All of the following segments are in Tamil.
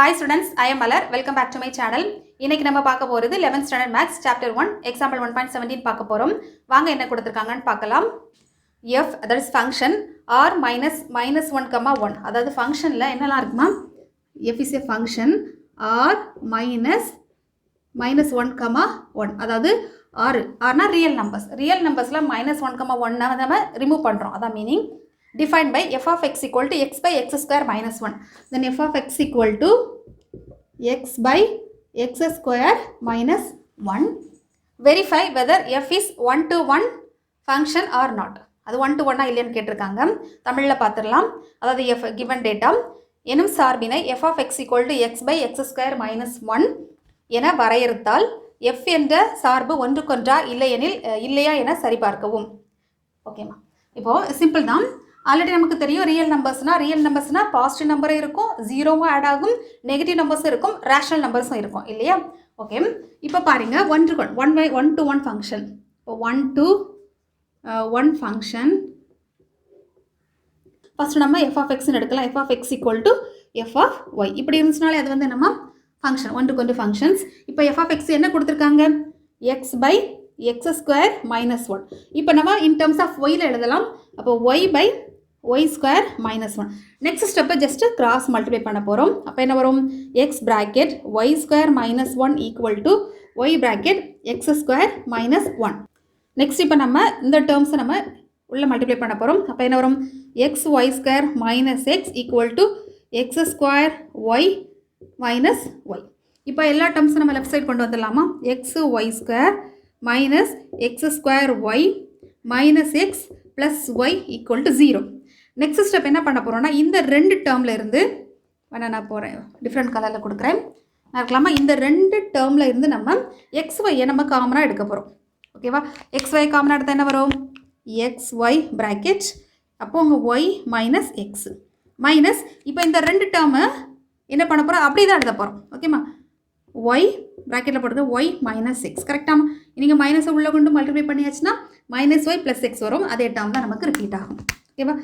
Hi students, I am Malar. Welcome back to my channel. இன்னைக்கு நம்ம பார்க்க போறது 11th standard maths Chapter-1 example 1.17 பார்க்க போறோம். வாங்க என்ன கொடுத்திருக்காங்கன்னு பார்க்கலாம். F that is function r minus 1, அதாவது ஃபங்க்ஷன்ல என்னலாம் இருக்குமா? F is a function r minus 1, அதாவது r னா real numbers. Real numbersல -1, நம்ம ரிமூவ் பண்றோம். அதான் meaning. Defined by f of x equal to x by x square minus 1. Then f of x equal to x by x square minus 1. Verify whether f is 1-to-1 function or not. அது 1-to-1 இல்லையான்னு கேட்டிருக்காங்க. தமிழில் பார்த்துடலாம். அதாவது f given data எனும் சார்பினை f of x equal to x by x square minus 1 என வரையறுத்தால் f என்ற சார்பு ஒன்றுக்கொன்றா இல்லையா என சரிபார்க்கவும். ஓகேமா, இப்போ சிம்பிள் தான். ஆல்ரெடி நமக்கு தெரியும் ரியல் நம்பர்ஸ்னா பாசிட்டிவ் நம்பரும் இருக்கும், ஜீரோவும் ஆட் ஆகும், நெகட்டிவ் நம்பர்ஸும் இருக்கும், ரேஷனல் நம்பர்ஸும் இருக்கும் இல்லையா? ஓகே, இப்போ பாருங்க 1-to-1 ஃபங்க்ஷன். இப்போ 1-to-1 ஃபங்க்ஷன் ஃபர்ஸ்ட் நம்ம f of x எடுக்கலாம். f of x equal to f of y இப்படி இருந்துச்சுனாலே அது வந்து நம்ம ஃபங்க்ஷன் 1-to-1 ஃபங்க்ஷன்ஸ். இப்போ f of x என்ன கொடுத்துருக்காங்க? x by x square minus 1. இப்போ நம்ம இன் டர்ம்ஸ் ஆஃப் yல எழுதலாம். அப்போ y by y square minus 1. Next ஸ்டெப்பை ஜஸ்ட் கிராஸ் மல்டிப்ளை பண்ண போகிறோம். அப்போ என்ன வரும்? x bracket y square minus 1 equal to y bracket x square minus 1. Next இப்போ நம்ம இந்த டேர்ம்ஸை நம்ம உள்ள மல்டிப்ளை பண்ண போகிறோம். அப்போ என்ன வரும்? x y square minus x equal to x square y minus y. இப்போ எல்லா டேர்ம்ஸும் நம்ம லெஃப்ட் சைட் கொண்டு வந்துடலாமா? x y square minus x square y minus x plus y equal to 0. Next step என்ன பண்ண போகிறோம்னா, இந்த ரெண்டு டேர்மில் இருந்து நான் போகிறேன் டிஃப்ரெண்ட் கலரில் கொடுக்குறேன். நான் இருக்கலாமா? இந்த ரெண்டு டேர்மில் இருந்து நம்ம xyயை நம்ம காமனாக எடுக்க போகிறோம். ஓகேவா? xy காமனாக எடுத்தால் என்ன வரும்? xy bracket அப்போ உங்கள் y minus x மைனஸ் இப்போ இந்த ரெண்டு டேர்மை என்ன பண்ண போகிறோம்? அப்படி தான் எழுத போகிறோம். ஓகேம்மா? y ப்ராக்கெட்டில் போடுறது y minus x. கரெக்டாக நீங்கள் மைனஸை உள்ளே கொண்டு மல்டிப்ளை பண்ணியாச்சுன்னா -y + x வரும். அதே டேர்ம் தான் நமக்கு ரிப்பீட் ஆகும். ஓகேவா?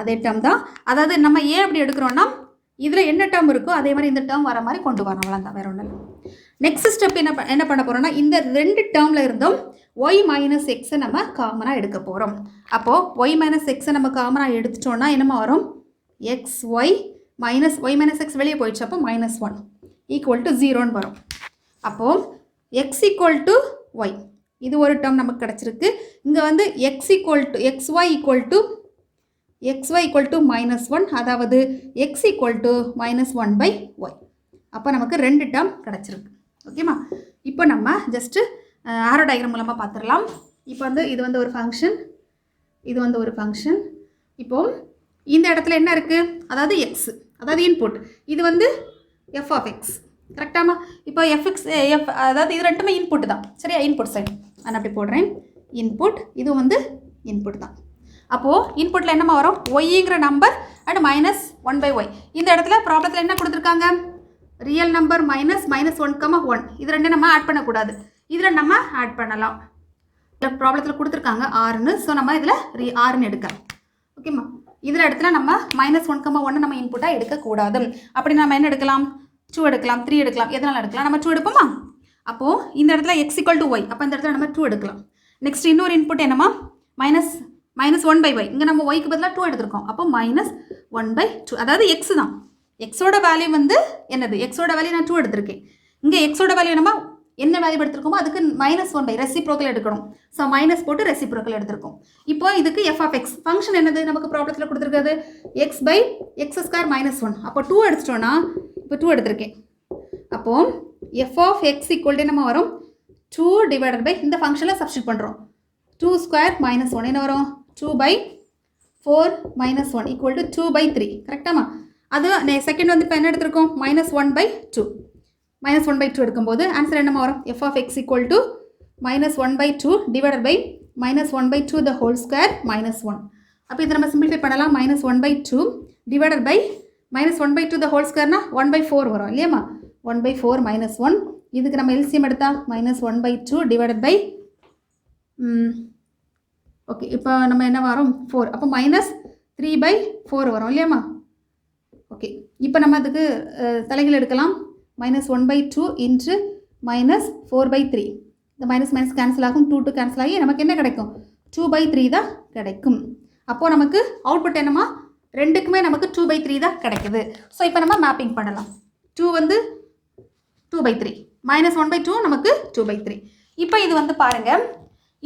அதே டேர்ம் தான். அதாவது நம்ம ஏன் அப்படி எடுக்கிறோன்னா, இதில் என்ன டேர்ம் இருக்கோ அதே மாதிரி இந்த டேர்ம் வர மாதிரி கொண்டு வரணும். அவ்வளோதான், வேறு ஒன்றும் இல்லை. நெக்ஸ்ட் ஸ்டெப் என்ன பண்ண போகிறோம்னா, இந்த ரெண்டு டேர்மில் இருந்தும் y minus x நம்ம காமனாக எடுக்க போகிறோம். அப்போது y minus x நம்ம காமனாக எடுத்துட்டோன்னா என்னமா வரும்? xy minus x வெளியே போயிடுச்சு. அப்போ -1 ஈக்குவல் டு 0ன்னு வரும். அப்போது x equal to y இது ஒரு டேர்ம் நமக்கு கிடச்சிருக்கு. இங்கே வந்து xy equal to -1, அதாவது x equal to -1/y. அப்போ நமக்கு ரெண்டு டேர்ம் கிடச்சிருக்கு. ஓகேம்மா? இப்போ நம்ம ஜஸ்ட்டு ஆரோ டயக்ராம் மூலமாக பார்த்துடலாம். இப்போ வந்து இது வந்து ஒரு ஃபங்க்ஷன், இது வந்து ஒரு ஃபங்க்ஷன். இப்போது இந்த இடத்துல என்ன இருக்குது? அதாவது x, அதாவது இன்புட். இது வந்து f of x. கரெக்டாமா? இப்போ f அதாவது இது ரெண்டுமே இன்புட் தான். சரியா? இன்புட் சைடு நான் அப்படி போடுறேன். இன்புட், இது வந்து இன்புட் தான். அப்போது இன்புட்டில் என்னமா வரும்? ஒய்ங்கிற நம்பர் அண்ட் -1/y. இந்த இடத்துல ப்ராப்ளத்தில் என்ன கொடுத்துருக்காங்க? ரியல் நம்பர் -1, இது ரெண்டும் நம்ம ஆட் பண்ணக்கூடாது. இதில் நம்ம ஆட் பண்ணலாம். ப்ராப்ளத்தில் கொடுத்துருக்காங்க ஆறுன்னு. ஸோ நம்ம இதில் ஆறுன்னு எடுக்கலாம். ஓகேம்மா? இதில் இடத்துல நம்ம -1, நம்ம இன்புட்டாக எடுக்கக்கூடாது. அப்படி நம்ம என்ன எடுக்கலாம்? 2 எடுக்கலாம், 3 எடுக்கலாம், எதனால் எடுக்கலாம்? நம்ம 2 எடுப்போமா? அப்போது இந்த இடத்துல x equal to y, அப்போ இந்த இடத்துல நம்ம 2 எடுக்கலாம். நெக்ஸ்ட் இன்னொரு இன்புட் என்னமா? -1/y. இங்கே நம்ம yக்கு பதிலாக 2 எடுத்திருக்கோம். அப்போ -1/2, அதாவது x தான். எக்ஸோட வேல்யூ வந்து என்னது? எக்ஸோட வேல்யூ நான் 2 எடுத்திருக்கேன். இங்கே எக்ஸோட வேல்யூ நம்ம என்ன வேல்யூ எடுத்திருக்கோமோ அதுக்கு -1/, ரெசிப்ரோக்கல் எடுக்கணும். ஸோ மைனஸ் போட்டு ரெசிப்ரோக்கல் எடுத்திருக்கோம். இப்போ இதுக்கு f of x ஃபங்க்ஷன் என்னது? நமக்கு ப்ராப்ளத்தில் கொடுத்துருக்காது x by x square -1. அப்போ 2 எடுத்துட்டோன்னா, இப்போ 2 எடுத்திருக்கேன். அப்போது f of x equal to நம்ம வரும் 2 divided by இந்த ஃபங்க்ஷனில் சப்ஸ்டிட் பண்ணுறோம். 2 square -1 என்ன வரும்? 2/4 -1 equal to 2/3. கரெக்டாமா? அது செகண்ட் வந்து இப்போ என்ன எடுத்திருக்கோம்? -1/2. -1/2 எடுக்கும்போது ஆன்சர் என்னமா வரும்? f of x equal to -1/2 divided by -1/2 the whole square -1. அப்போ இதை நம்ம சிம்பிளிஃபை பண்ணலாம். -1/2 divided by -1/2 the whole square 1/4 வரும் இல்லையாம்மா? 1/4 -1. இதுக்கு நம்ம எல்சிஎம் எடுத்தால் -1/2 divided by ஓகே இப்போ நம்ம என்ன வரும்? 4. அப்போ -3/4 வரும் இல்லையாம்மா? ஓகே, இப்போ நம்ம அதுக்கு தலைகள் எடுக்கலாம். -1/2 இன்ட்டு -4/3. இந்த மைனஸ் கேன்சல் ஆகும், 2 கேன்சல் ஆகி நமக்கு என்ன கிடைக்கும்? 2/3 தான் கிடைக்கும். அப்போது நமக்கு அவுட்புட் என்னமா? ரெண்டுக்குமே நமக்கு 2/3 தான் கிடைக்குது. ஸோ இப்போ நம்ம மேப்பிங் பண்ணலாம். 2 வந்து 2/3, -1/2 நமக்கு 2/3. இப்போ இது வந்து பாருங்கள்,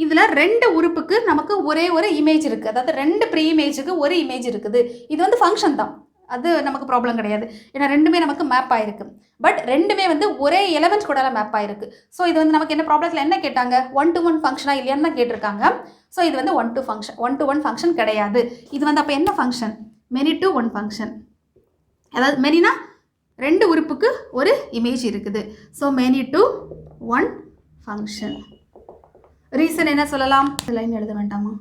இதில் 2 உறுப்புக்கு நமக்கு ஒரே ஒரு இமேஜ் இருக்குது. அதாவது 2 ப்ரீ இமேஜுக்கு ஒரு இமேஜ் இருக்குது. இது வந்து ஃபங்க்ஷன் தான், அது நமக்கு ப்ராப்ளம் கிடையாது. ஏன்னா ரெண்டுமே நமக்கு மேப் ஆகிருக்கு. பட் ரெண்டுமே வந்து ஒரே எலமெண்ட் கூட மேப் ஆகிருக்கு. ஸோ இது வந்து நமக்கு என்ன ப்ராப்ளத்தில் என்ன கேட்டாங்க? 1-to-1 ஃபங்க்ஷனாக இல்லையான்னு தான் கேட்டிருக்காங்க. ஸோ இது வந்து 1-to-1 ஃபங்க்ஷன் கிடையாது. இது வந்து அப்போ என்ன ஃபங்க்ஷன்? many-to-1 function. அதாவது மெனினா 2 உறுப்புக்கு ஒரு இமேஜ் இருக்குது. So many-to-1 function. ரீசன் என்ன சொல்லலாம்? லைன் எழுத வேண்டாமா?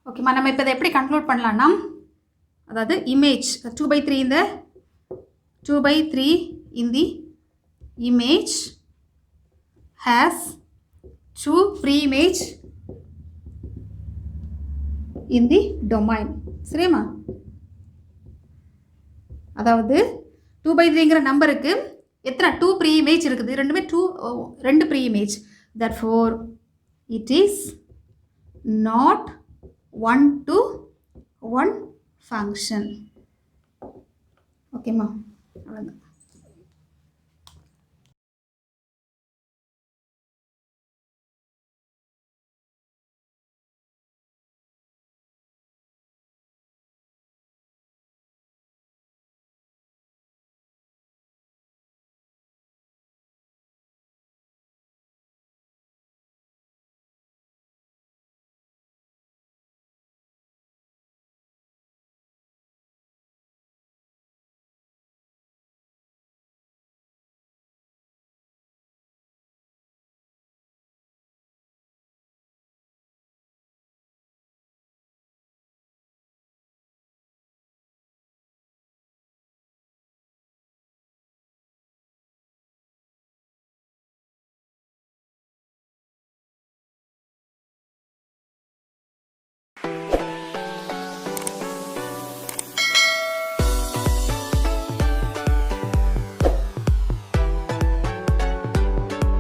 ஓகேம்மா, நம்ம இப்போ இதை எப்படி கன்க்ளூட் பண்ணலான்னா, அதாவது இமேஜ் 2/3 இந்த 2/3 in the image has 2 pre-image in the domain. சரியாம்மா? அதாவது 2/3ங்கிற நம்பருக்கு எத்தனை 2 pre-image இருக்குது? ரெண்டுமே 2 pre-image. Therefore, it is not 1-to-1 function. ஓகேம்மா, அவ்வளோதான்.